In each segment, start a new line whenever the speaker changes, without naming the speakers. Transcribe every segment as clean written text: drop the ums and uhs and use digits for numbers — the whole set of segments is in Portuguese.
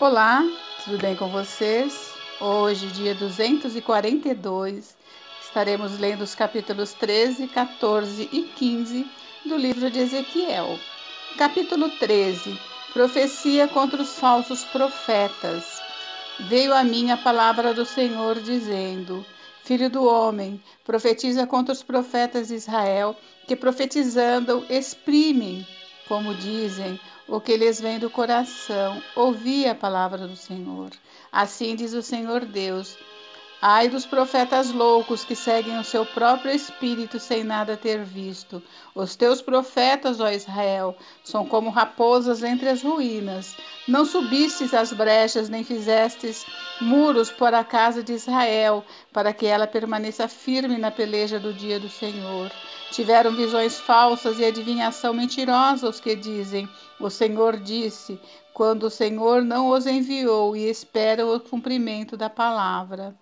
Olá, tudo bem com vocês? Hoje, dia 242, estaremos lendo os capítulos 13, 14 e 15 do livro de Ezequiel. Capítulo 13: Profecia contra os falsos profetas. Veio a mim a palavra do Senhor, dizendo: Filho do homem, profetiza contra os profetas de Israel, que profetizando exprimem, como dizem, o que lhes vem do coração. Ouvi a palavra do Senhor. Assim diz o Senhor Deus: Ai dos profetas loucos que seguem o seu próprio espírito sem nada ter visto. Os teus profetas, ó Israel, são como raposas entre as ruínas. Não subistes às brechas, nem fizestes muros para a casa de Israel, para que ela permaneça firme na peleja do dia do Senhor. Tiveram visões falsas e adivinhação mentirosa os que dizem: O Senhor disse, quando o Senhor não os enviou, e esperam o cumprimento da palavra.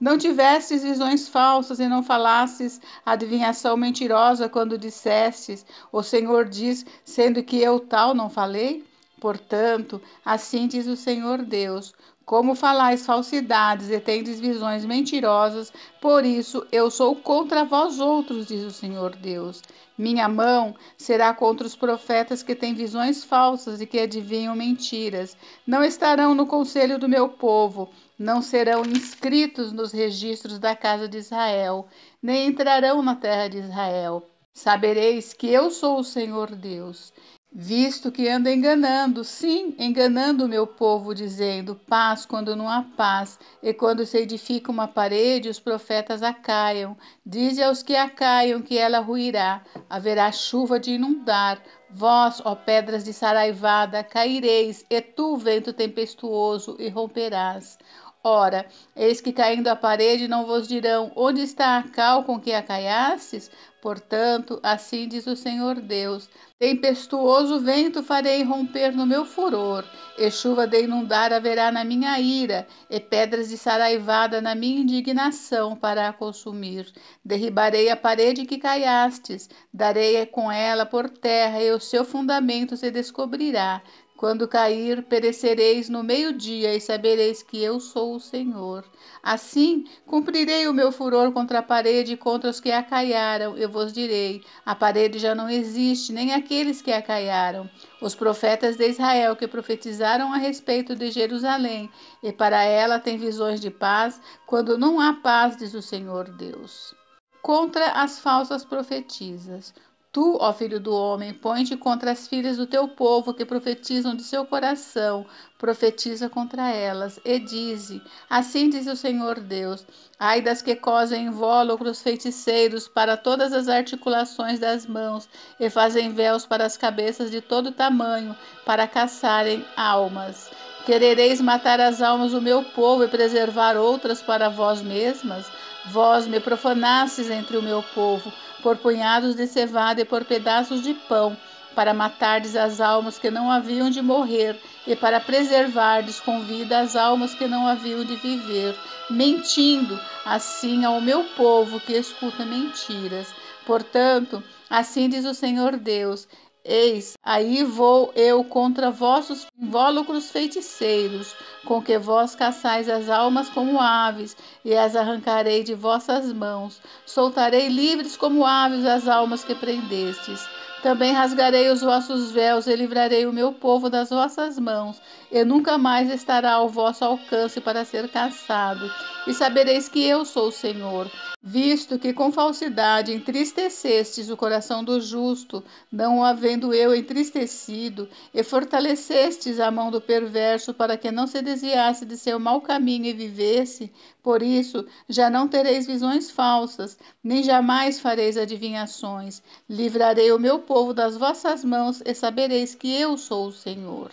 Não tivestes visões falsas e não falastes adivinhação mentirosa quando dissestes: O Senhor diz, sendo que eu tal não falei? Portanto, assim diz o Senhor Deus: Como falais falsidades e tendes visões mentirosas, por isso eu sou contra vós outros, diz o Senhor Deus. Minha mão será contra os profetas que têm visões falsas e que adivinham mentiras. Não estarão no conselho do meu povo, não serão inscritos nos registros da casa de Israel, nem entrarão na terra de Israel. Sabereis que eu sou o Senhor Deus, visto que ando enganando, sim, enganando o meu povo, dizendo paz quando não há paz, e quando se edifica uma parede, os profetas a caiam. Dize aos que a caiam que ela ruirá, haverá chuva de inundar. Vós, ó pedras de saraivada, caireis, e tu, vento tempestuoso, e romperás. Ora, eis que caindo a parede não vos dirão: onde está a cal com que a caiastes? Portanto, assim diz o Senhor Deus: tempestuoso vento farei romper no meu furor, e chuva de inundar haverá na minha ira, e pedras de saraivada na minha indignação para a consumir. Derribarei a parede que caiastes, darei com ela por terra, e o seu fundamento se descobrirá. Quando cair, perecereis no meio-dia, e sabereis que eu sou o Senhor. Assim, cumprirei o meu furor contra a parede e contra os que a caiaram. Eu vos direi: a parede já não existe, nem aqueles que a caiaram. Os profetas de Israel que profetizaram a respeito de Jerusalém, e para ela têm visões de paz, quando não há paz, diz o Senhor Deus. Contra as falsas profetisas. Tu, ó filho do homem, põe-te contra as filhas do teu povo que profetizam de seu coração, profetiza contra elas, e dize: assim diz o Senhor Deus: ai das que cosem invólucros feiticeiros para todas as articulações das mãos, e fazem véus para as cabeças de todo tamanho, para caçarem almas. Querereis matar as almas do meu povo e preservar outras para vós mesmas? Vós me profanastes entre o meu povo, por punhados de cevada e por pedaços de pão, para matardes as almas que não haviam de morrer, e para preservardes com vida as almas que não haviam de viver, mentindo assim ao meu povo que escuta mentiras. Portanto, assim diz o Senhor Deus: eis, aí vou eu contra vossos invólucros feiticeiros, com que vós caçais as almas como aves, e as arrancarei de vossas mãos. Soltarei livres como aves as almas que prendestes. Também rasgarei os vossos véus e livrarei o meu povo das vossas mãos, e nunca mais estará ao vosso alcance para ser caçado. E sabereis que eu sou o Senhor, visto que com falsidade entristecestes o coração do justo, não o havendo eu entristecido, e fortalecestes a mão do perverso para que não se desviasse de seu mau caminho e vivesse. Por isso, já não tereis visões falsas, nem jamais fareis adivinhações. Livrarei o meu povo das vossas mãos, e sabereis que eu sou o Senhor.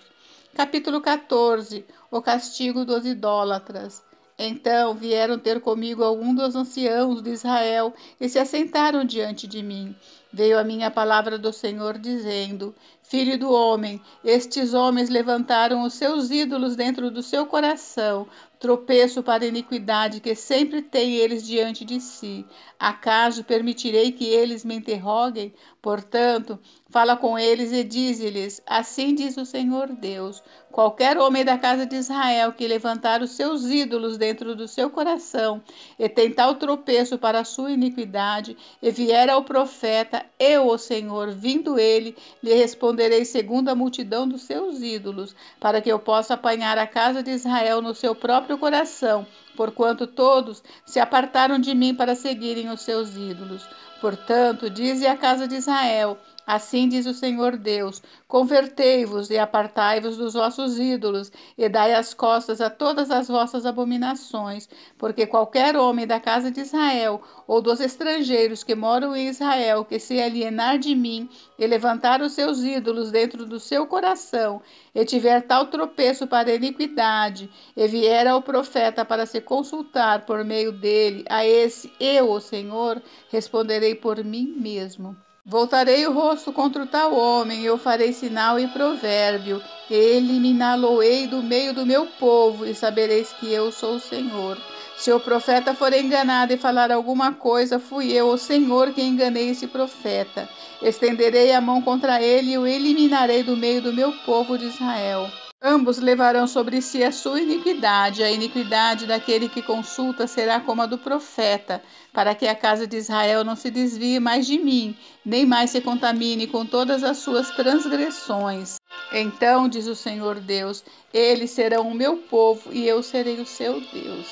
Capítulo 14. O castigo dos idólatras. Então vieram ter comigo alguns dos anciãos de Israel e se assentaram diante de mim. Veio a mim a palavra do Senhor, dizendo: Filho do homem, estes homens levantaram os seus ídolos dentro do seu coração, tropeço para a iniquidade que sempre têm eles diante de si. Acaso permitirei que eles me interroguem? Portanto, fala com eles e dize-lhes: assim diz o Senhor Deus: qualquer homem da casa de Israel que levantar os seus ídolos dentro do seu coração e tentar o tropeço para a sua iniquidade, e vier ao profeta, eu, o Senhor, vindo ele, lhe responderei segundo a multidão dos seus ídolos, para que eu possa apanhar a casa de Israel no seu próprio coração, porquanto todos se apartaram de mim para seguirem os seus ídolos. Portanto, dize à casa de Israel: assim diz o Senhor Deus: convertei-vos e apartai-vos dos vossos ídolos, e dai as costas a todas as vossas abominações, porque qualquer homem da casa de Israel ou dos estrangeiros que moram em Israel, que se alienar de mim e levantar os seus ídolos dentro do seu coração, e tiver tal tropeço para a iniquidade, e vier ao profeta para se consultar por meio dele, a esse eu, o Senhor, responderei por mim mesmo. Voltarei o rosto contra o tal homem, e eu farei sinal e provérbio, e eliminá-lo-ei do meio do meu povo, e sabereis que eu sou o Senhor. Se o profeta for enganado e falar alguma coisa, fui eu, o Senhor, que enganei esse profeta. Estenderei a mão contra ele e o eliminarei do meio do meu povo de Israel. Ambos levarão sobre si a sua iniquidade. A iniquidade daquele que consulta será como a do profeta, para que a casa de Israel não se desvie mais de mim, nem mais se contamine com todas as suas transgressões. Então, diz o Senhor Deus, eles serão o meu povo e eu serei o seu Deus.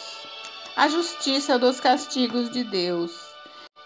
A justiça dos castigos de Deus.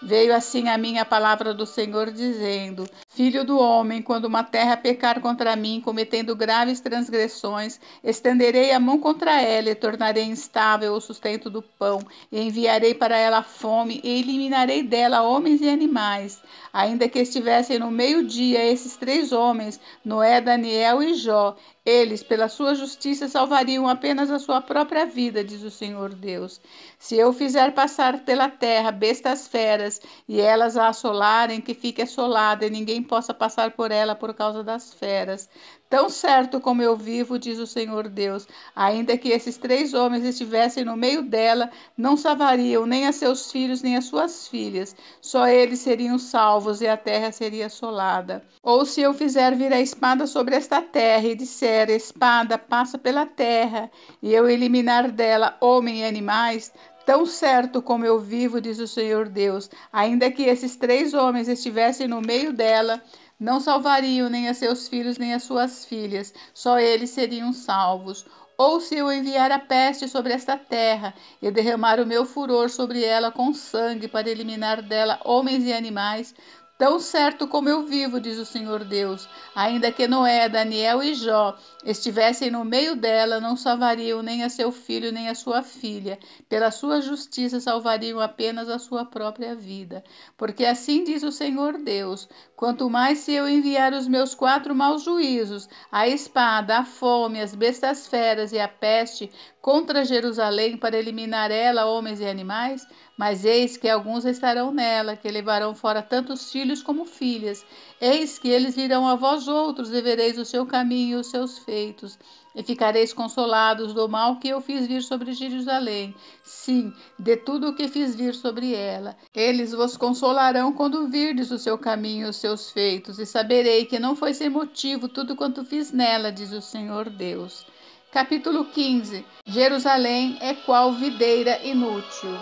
Veio assim a mim a palavra do Senhor, dizendo: Filho do homem, quando uma terra pecar contra mim, cometendo graves transgressões, estenderei a mão contra ela e tornarei instável o sustento do pão, e enviarei para ela fome, e eliminarei dela homens e animais. Ainda que estivessem no meio-dia esses 3 homens, Noé, Daniel e Jó, eles, pela sua justiça, salvariam apenas a sua própria vida, diz o Senhor Deus. Se eu fizer passar pela terra bestas feras, e elas a assolarem, que fique assolada, e ninguém possa passar por ela por causa das feras. Tão certo como eu vivo, diz o Senhor Deus, ainda que esses 3 homens estivessem no meio dela, não salvariam nem a seus filhos, nem as suas filhas. Só eles seriam salvos, e a terra seria assolada. Ou se eu fizer vir a espada sobre esta terra, e disser: espada, passa pela terra, e eu eliminar dela homem e animais, tão certo como eu vivo, diz o Senhor Deus, ainda que esses 3 homens estivessem no meio dela, não salvariam nem a seus filhos nem as suas filhas, só eles seriam salvos. Ou se eu enviar a peste sobre esta terra e derramar o meu furor sobre ela com sangue para eliminar dela homens e animais, tão certo como eu vivo, diz o Senhor Deus, ainda que Noé, Daniel e Jó estivessem no meio dela, não salvariam nem a seu filho nem a sua filha. Pela sua justiça salvariam apenas a sua própria vida. Porque assim diz o Senhor Deus: quanto mais se eu enviar os meus 4 maus juízos, a espada, a fome, as bestas feras e a peste contra Jerusalém para eliminar ela homens e animais, mas eis que alguns estarão nela, que levarão fora tantos filhos como filhas. Eis que eles virão a vós outros, e vereis o seu caminho e os seus feitos, e ficareis consolados do mal que eu fiz vir sobre Jerusalém. Sim, de tudo o que fiz vir sobre ela. Eles vos consolarão quando virdes o seu caminho e os seus feitos, e saberei que não foi sem motivo tudo quanto fiz nela, diz o Senhor Deus. Capítulo 15. Jerusalém é qual videira inútil.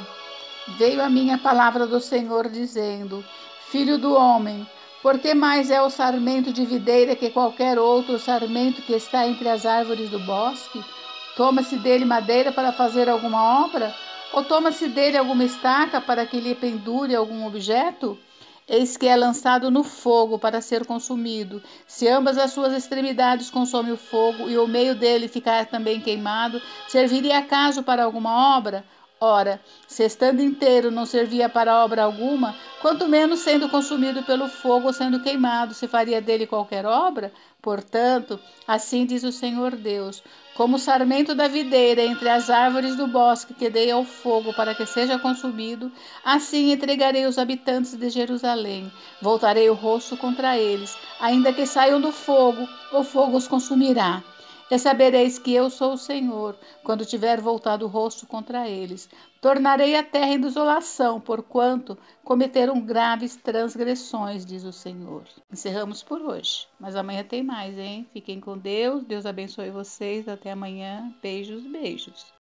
Veio a mim a palavra do Senhor, dizendo: Filho do homem, por que mais é o sarmento de videira que qualquer outro sarmento que está entre as árvores do bosque? Toma-se dele madeira para fazer alguma obra? Ou toma-se dele alguma estaca para que lhe pendure algum objeto? Eis que é lançado no fogo para ser consumido. Se ambas as suas extremidades consomem o fogo, e o meio dele ficar também queimado, serviria acaso para alguma obra? Ora, se estando inteiro não servia para obra alguma, quanto menos sendo consumido pelo fogo ou sendo queimado, se faria dele qualquer obra? Portanto, assim diz o Senhor Deus: como o sarmento da videira entre as árvores do bosque que dei ao fogo para que seja consumido, assim entregarei os habitantes de Jerusalém. Voltarei o rosto contra eles, ainda que saiam do fogo, o fogo os consumirá. E sabereis que eu sou o Senhor, quando tiver voltado o rosto contra eles. Tornarei a terra em desolação, porquanto cometeram graves transgressões, diz o Senhor. Encerramos por hoje, mas amanhã tem mais, hein? Fiquem com Deus, Deus abençoe vocês, até amanhã. Beijos, beijos.